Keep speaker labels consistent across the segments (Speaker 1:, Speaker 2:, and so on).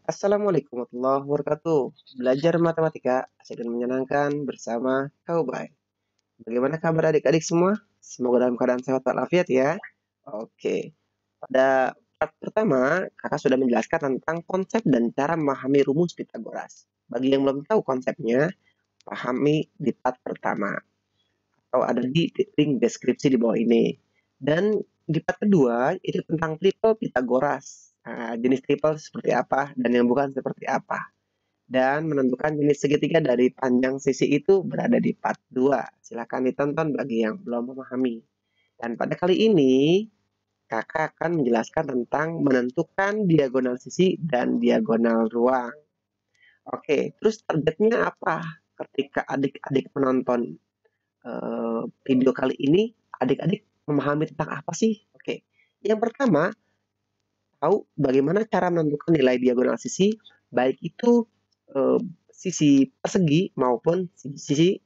Speaker 1: Assalamualaikum warahmatullahi wabarakatuh. Belajar matematika asik dan menyenangkan bersama Kau Bay. Bagaimana kabar adik-adik semua? Semoga dalam keadaan sehat walafiat ya. Oke, pada part pertama kakak sudah menjelaskan tentang konsep dan cara memahami rumus Pitagoras. Bagi yang belum tahu konsepnya, pahami di part pertama atau ada di link deskripsi di bawah ini. Dan di part kedua itu tentang triple Pitagoras. Nah, jenis triple seperti apa dan yang bukan seperti apa. Dan menentukan jenis segitiga dari panjang sisi itu berada di part 2. Silakan ditonton bagi yang belum memahami. Dan pada kali ini, kakak akan menjelaskan tentang menentukan diagonal sisi dan diagonal ruang. Oke, terus targetnya apa ketika adik-adik menonton video kali ini? Adik-adik memahami tentang apa sih? Oke, yang pertama, tahu bagaimana cara menentukan nilai diagonal sisi, baik itu eh, sisi persegi maupun sisi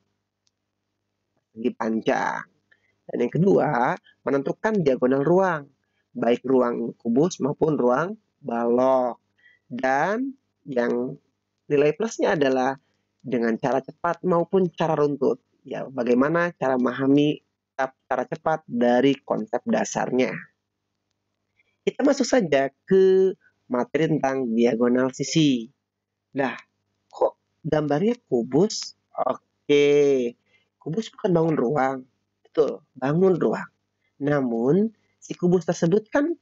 Speaker 1: persegi panjang. Dan yang kedua, menentukan diagonal ruang, baik ruang kubus maupun ruang balok. Dan yang nilai plusnya adalah dengan cara cepat maupun cara runtut. Ya, bagaimana cara memahami cara cepat dari konsep dasarnya. Kita masuk saja ke materi tentang diagonal sisi. Nah, kok gambarnya kubus? Oke, kubus bukan bangun ruang. Betul, bangun ruang. Namun, si kubus tersebut kan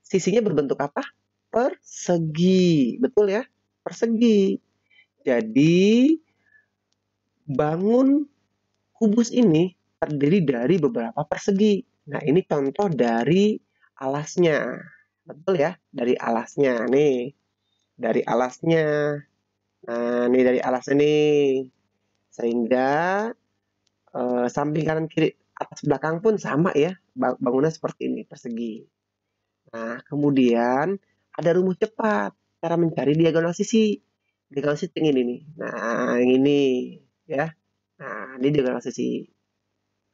Speaker 1: sisinya berbentuk apa? Persegi. Betul ya? Persegi. Jadi, bangun kubus ini terdiri dari beberapa persegi. Nah, ini contoh dari alasnya. Betul ya? Dari alasnya. Nih, dari alasnya. Nah, ini dari alas ini. Sehingga samping kanan kiri atas belakang pun sama ya. Bangunan seperti ini, persegi. Nah, kemudian ada rumus cepat. Cara mencari diagonal sisi. Diagonal sisi yang ini nih. Nah, yang ini ya. Nah, ini diagonal sisi.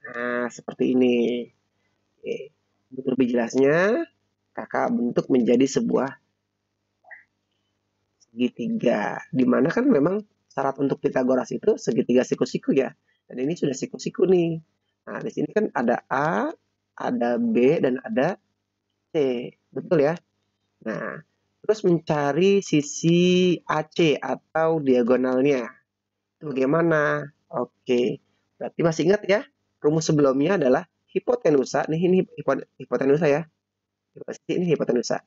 Speaker 1: Nah, seperti ini. Oke. Untuk lebih jelasnya, kakak bentuk menjadi sebuah segitiga. Dimana kan memang syarat untuk Pitagoras itu segitiga siku-siku ya. Dan ini sudah siku-siku nih. Nah, di sini kan ada A, ada B, dan ada C. Betul ya? Nah, terus mencari sisi AC atau diagonalnya. Itu bagaimana? Oke. Berarti masih ingat ya? Rumus sebelumnya adalah hipotenusa. Nih, ini hipotenusa ya. Ini hipotenusa.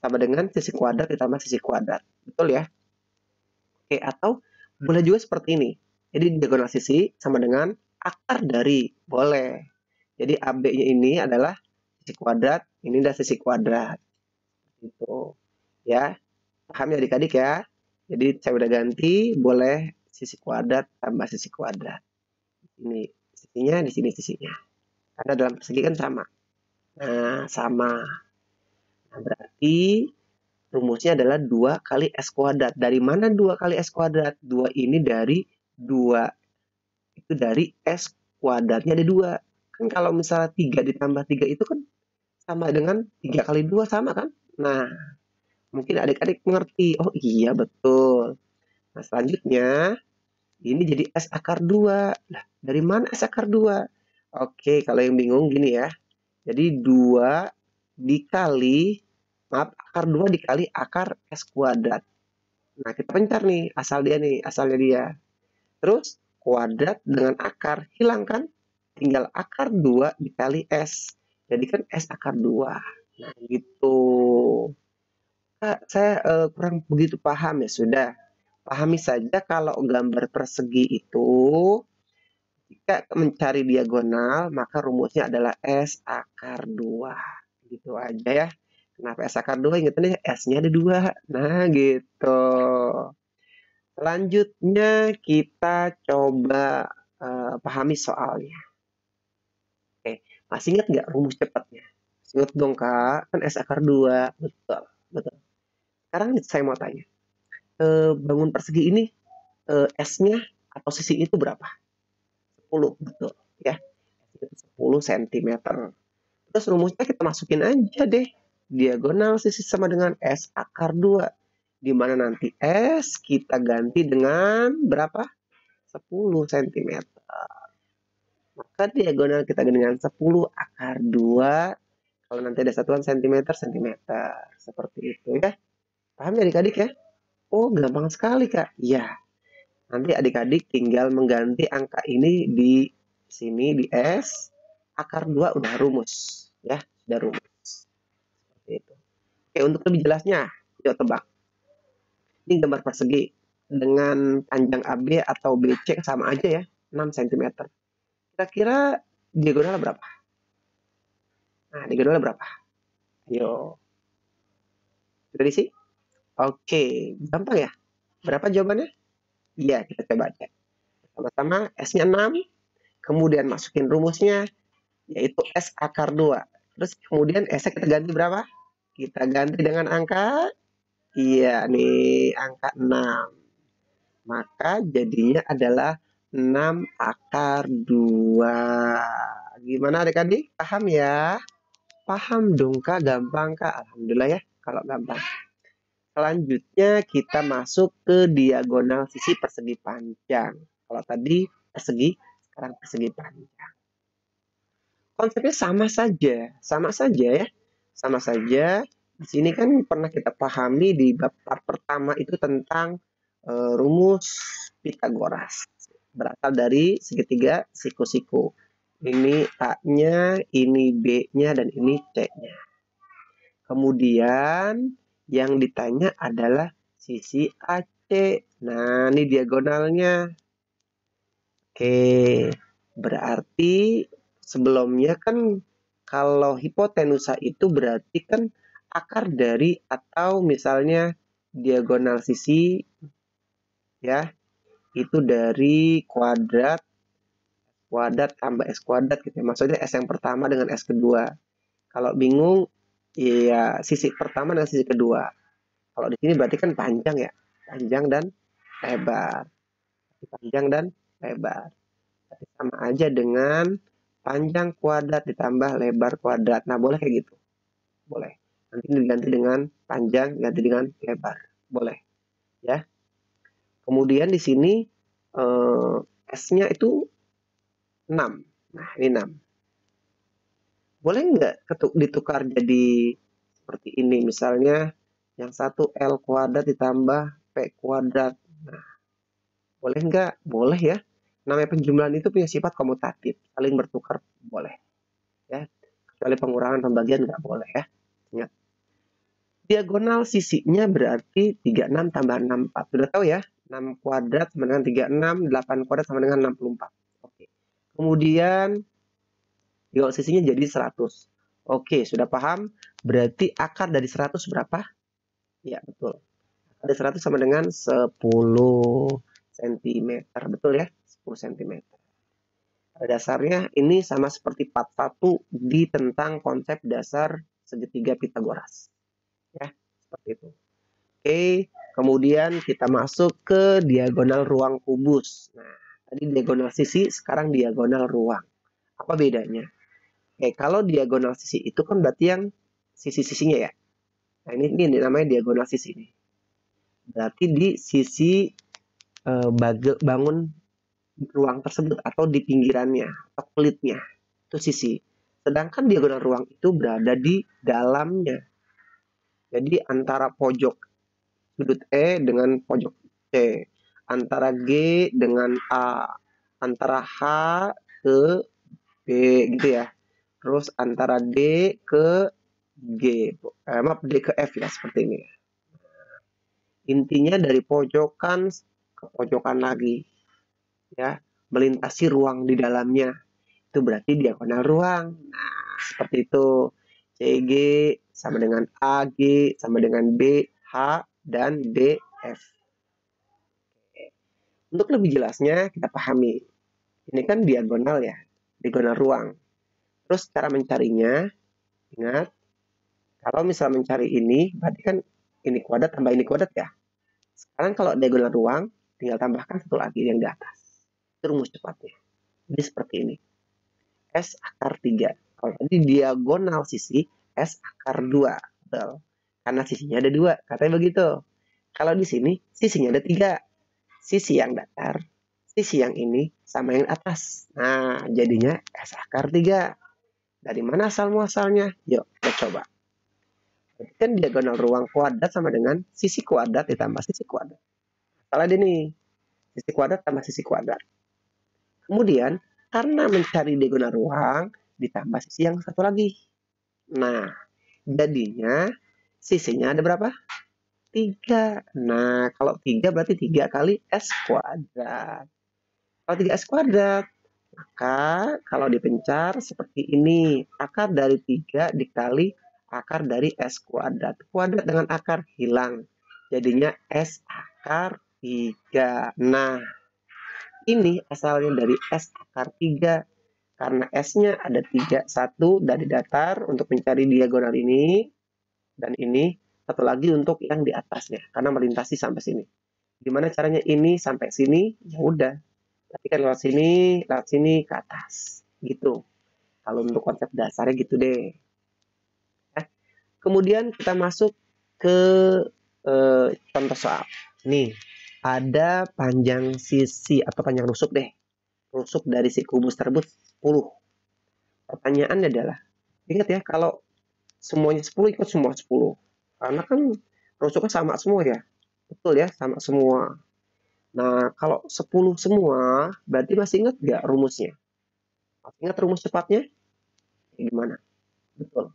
Speaker 1: Sama dengan sisi kuadrat ditambah sisi kuadrat. Betul ya? Oke, atau boleh juga seperti ini. Jadi diagonal sisi sama dengan akar dari. Boleh. Jadi AB-nya ini adalah sisi kuadrat, ini adalah sisi kuadrat. Gitu. Ya. Paham ya adik-adik ya? Jadi saya udah ganti, boleh sisi kuadrat tambah sisi kuadrat. Ini sisinya, di sini sisinya. Karena dalam persegi kan sama. Nah, sama. Nah, berarti rumusnya adalah 2 kali S kuadrat. Dari mana 2 kali S kuadrat? 2 ini dari 2. Itu dari S kuadratnya ada 2. Kan kalau misalnya 3 ditambah 3 itu kan sama dengan 3 kali 2 sama kan? Nah, mungkin adik-adik mengerti. Oh iya, betul. Nah, selanjutnya ini jadi S akar 2. Lah, dari mana S akar 2? Oke, kalau yang bingung gini ya. Jadi 2 dikali, maaf, akar 2 dikali akar S kuadrat. Nah, kita pencar nih, asalnya dia. Terus, kuadrat dengan akar, hilang kan? Tinggal akar 2 dikali S. Jadi kan S akar 2. Nah, gitu. Kak, saya kurang begitu paham ya, sudah. Pahami saja kalau gambar persegi itu, jika mencari diagonal, maka rumusnya adalah S akar 2. Gitu aja ya. Kenapa S akar 2? Ingatannya S-nya ada 2. Nah, gitu. Selanjutnya kita coba pahami soalnya. Oke, masih ingat nggak rumus cepatnya? Ingat dong kak, kan S akar 2. Betul, betul. Sekarang saya mau tanya, bangun persegi ini S-nya atau sisi itu berapa? 10, betul ya. Itu 10 cm. Terus rumusnya kita masukin aja deh. Diagonal sisi sama dengan S akar 2. Di mana nanti S kita ganti dengan berapa? 10 cm. Maka diagonal kita dengan 10 akar 2. Kalau nanti ada satuan centimeter, sentimeter. Seperti itu ya. Paham ya adik-adik ya? Oh, gampang sekali, Kak. Ya, nanti adik-adik tinggal mengganti angka ini di sini, di S. Akar 2 udah rumus. Ya, sudah rumus. Seperti itu. Oke, untuk lebih jelasnya, yuk tebak. Ini gambar persegi dengan panjang AB atau BC sama aja ya, 6 cm. Kira-kira diagonal berapa? Nah, diagonal berapa? Ayo. Sudah diisi? Oke, gampang ya? Berapa jawabannya? Iya, kita coba cek. Sama-sama, S-nya 6, kemudian masukin rumusnya, yaitu S akar 2. Terus kemudian S-nya kita ganti berapa? Kita ganti dengan angka, iya nih, angka 6. Maka jadinya adalah 6 akar 2. Gimana adik-adik? Paham ya? Paham dong Kak, gampang Kak. Alhamdulillah ya, kalau gampang. Selanjutnya kita masuk ke diagonal sisi persegi panjang. Kalau tadi persegi, sekarang persegi panjang. Konsepnya sama saja ya. Sama saja. Di sini kan pernah kita pahami di bab part pertama itu tentang rumus Pitagoras. Berasal dari segitiga siku-siku. Ini A-nya, ini B-nya, dan ini C-nya. Kemudian yang ditanya adalah sisi AC. Nah, ini diagonalnya. Oke, berarti sebelumnya kan kalau hipotenusa itu berarti kan akar dari atau misalnya diagonal sisi ya, itu dari kuadrat tambah S kuadrat gitu ya. Maksudnya S yang pertama dengan S kedua. Kalau bingung, ya sisi pertama dan sisi kedua. Kalau di sini berarti kan panjang ya. Panjang dan lebar. Panjang dan lebar. Tapi sama aja dengan panjang kuadrat ditambah lebar kuadrat. Nah, boleh kayak gitu. Boleh. Nanti diganti dengan panjang, ganti dengan lebar. Boleh. Ya. Kemudian di sini S-nya itu 6. Nah, ini 6. Boleh nggak ditukar jadi seperti ini? Misalnya yang satu L kuadrat ditambah P kuadrat. Nah, boleh nggak? Boleh ya. Namanya penjumlahan itu punya sifat komutatif. Saling bertukar boleh. Ya. Kecuali pengurangan pembagian nggak boleh ya. Ingat. Diagonal sisinya berarti 36 tambah 64. Sudah tahu ya? 6 kuadrat sama dengan 36, 8 kuadrat sama dengan 64. Oke. Kemudian diagonal sisinya jadi 100. Oke, sudah paham? Berarti akar dari 100 berapa? Ya, betul. Akar dari 100 sama dengan 10 cm. Betul ya? 10 cm. Pada dasarnya ini sama seperti part 1 di tentang konsep dasar segitiga Pitagoras. Ya, seperti itu. Oke, kemudian kita masuk ke diagonal ruang kubus. Nah, tadi diagonal sisi, sekarang diagonal ruang. Apa bedanya? Oke, kalau diagonal sisi itu kan berarti yang sisi-sisinya ya. Nah, ini namanya diagonal sisi nih. Berarti di sisi bangun ruang tersebut atau di pinggirannya atau kulitnya. Itu sisi. Sedangkan diagonal ruang itu berada di dalamnya. Jadi antara pojok sudut E dengan pojok C, antara G dengan A, antara H ke B gitu ya. Terus antara D ke G, maaf D ke F ya seperti ini. Intinya dari pojokan ke pojokan lagi, ya, melintasi ruang di dalamnya. Itu berarti diagonal ruang. Nah, seperti itu. CG sama dengan AG sama dengan BH dan DF. Untuk lebih jelasnya kita pahami. Ini kan diagonal ya, diagonal ruang. Terus cara mencarinya, ingat, kalau misal mencari ini, berarti kan ini kuadrat tambah ini kuadrat ya. Sekarang kalau diagonal ruang, tinggal tambahkan satu lagi yang di atas. Itu rumus cepatnya. Jadi seperti ini. S akar 3. Kalau tadi diagonal sisi, S akar 2. Betul. Karena sisinya ada 2. Katanya begitu. Kalau di sini sisinya ada 3. Sisi yang datar, sisi yang ini, sama yang atas. Nah, jadinya S akar 3. Dari mana asal muasalnya? Yuk, kita coba. Berarti kan diagonal ruang kuadrat sama dengan sisi kuadrat ditambah sisi kuadrat. Salah deh nih. Sisi kuadrat tambah sisi kuadrat. Kemudian, karena mencari diagonal ruang, ditambah sisi yang satu lagi. Nah, jadinya sisinya ada berapa? 3. Nah, kalau 3 berarti 3 kali S kuadrat. Kalau 3S kuadrat, maka kalau dipencar seperti ini. Akar dari 3 dikali akar dari S kuadrat. Kuadrat dengan akar hilang. Jadinya S akar 3. Nah, ini asalnya dari S akar 3. Karena S-nya ada 3. 1 dari datar untuk mencari diagonal ini. Dan ini. Satu lagi untuk yang di atasnya. Karena melintasi sampai sini. Gimana caranya ini sampai sini? Ya udah. Tapi kan lewat sini ke atas. Gitu. Kalau untuk konsep dasarnya gitu deh. Kemudian kita masuk ke contoh soal. Nih, ada panjang sisi atau panjang rusuk deh. Rusuk dari si kubus tersebut 10. Pertanyaannya adalah, ingat ya, kalau semuanya 10 ikut semua 10. Karena kan rusuknya sama semua ya. Betul ya, sama semua. Nah, kalau 10 semua, berarti masih ingat nggak rumusnya? Masih ingat rumus cepatnya? Gimana? Betul.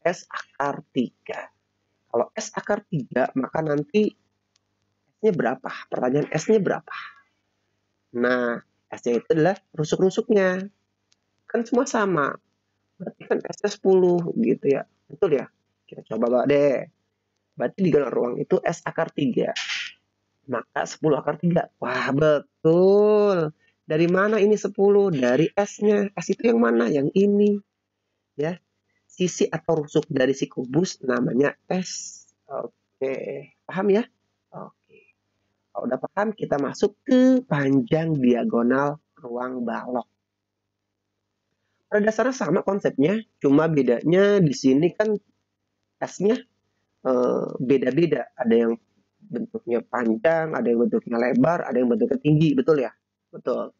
Speaker 1: S akar 3. Kalau S akar 3, maka nanti S-nya berapa? Pertanyaan S-nya berapa? Nah, S-nya itu adalah rusuk-rusuknya. Kan semua sama. Berarti kan S-nya 10 gitu ya. Betul ya? Kita coba deh. Berarti di dalam ruang itu S akar 3. Maka 10 akar 3. Wah, betul. Dari mana ini 10? Dari S-nya. S itu yang mana? Yang ini. Ya. Sisi atau rusuk dari si kubus namanya S. Oke. Paham ya? Oke. Kalau udah paham, kita masuk ke panjang diagonal ruang balok. Pada dasarnya sama konsepnya, cuma bedanya di sini kan S-nya beda-beda. Ada yang bentuknya panjang, ada yang bentuknya lebar, ada yang bentuknya tinggi, betul ya? Betul.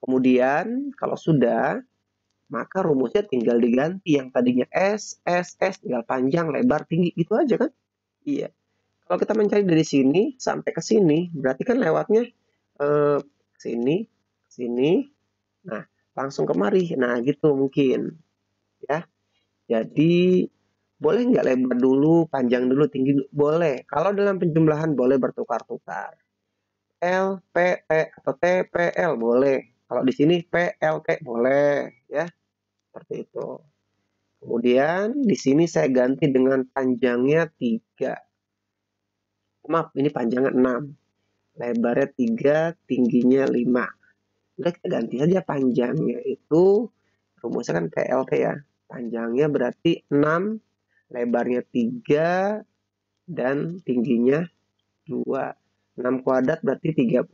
Speaker 1: Kemudian kalau sudah, maka rumusnya tinggal diganti. Yang tadinya S, S, S, tinggal panjang, lebar, tinggi, gitu aja kan? Iya. Kalau kita mencari dari sini sampai ke sini, berarti kan lewatnya sini, sini, nah langsung kemari. Nah gitu mungkin, ya. Jadi boleh nggak lebar dulu, panjang dulu, tinggi dulu? Boleh. Kalau dalam penjumlahan boleh bertukar-tukar. L, P, T, atau T, P, L boleh. Kalau di sini P, L, T boleh, ya. Seperti itu. Kemudian di sini saya ganti dengan panjangnya 3. Maaf, ini panjangnya 6. Lebarnya 3, tingginya 5. Udah kita ganti saja panjangnya itu. Rumusnya kan PLT ya. Panjangnya berarti 6, lebarnya 3, dan tingginya 2. 6 kuadrat berarti 36,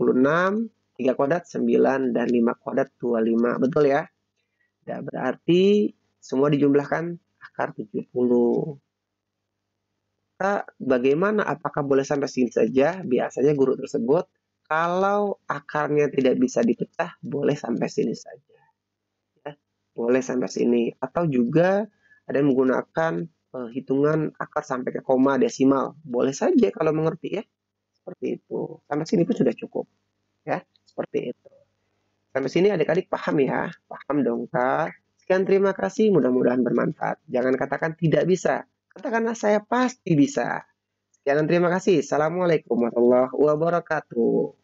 Speaker 1: 3 kuadrat 9, dan 5 kuadrat 25. Betul ya? Nah, berarti semua dijumlahkan akar 70. Bagaimana? Apakah boleh sampai sini saja? Biasanya guru tersebut, kalau akarnya tidak bisa dipecah, boleh sampai sini saja. Ya, boleh sampai sini. Atau juga ada yang menggunakan hitungan akar sampai ke koma desimal. Boleh saja kalau mengerti ya. Seperti itu. Sampai sini pun sudah cukup. Ya, seperti itu. Sampai sini adik-adik paham ya? Paham dong, Kak? Sekian terima kasih. Mudah-mudahan bermanfaat. Jangan katakan tidak bisa. Katakanlah saya pasti bisa. Sekian terima kasih. Assalamualaikum warahmatullahi wabarakatuh.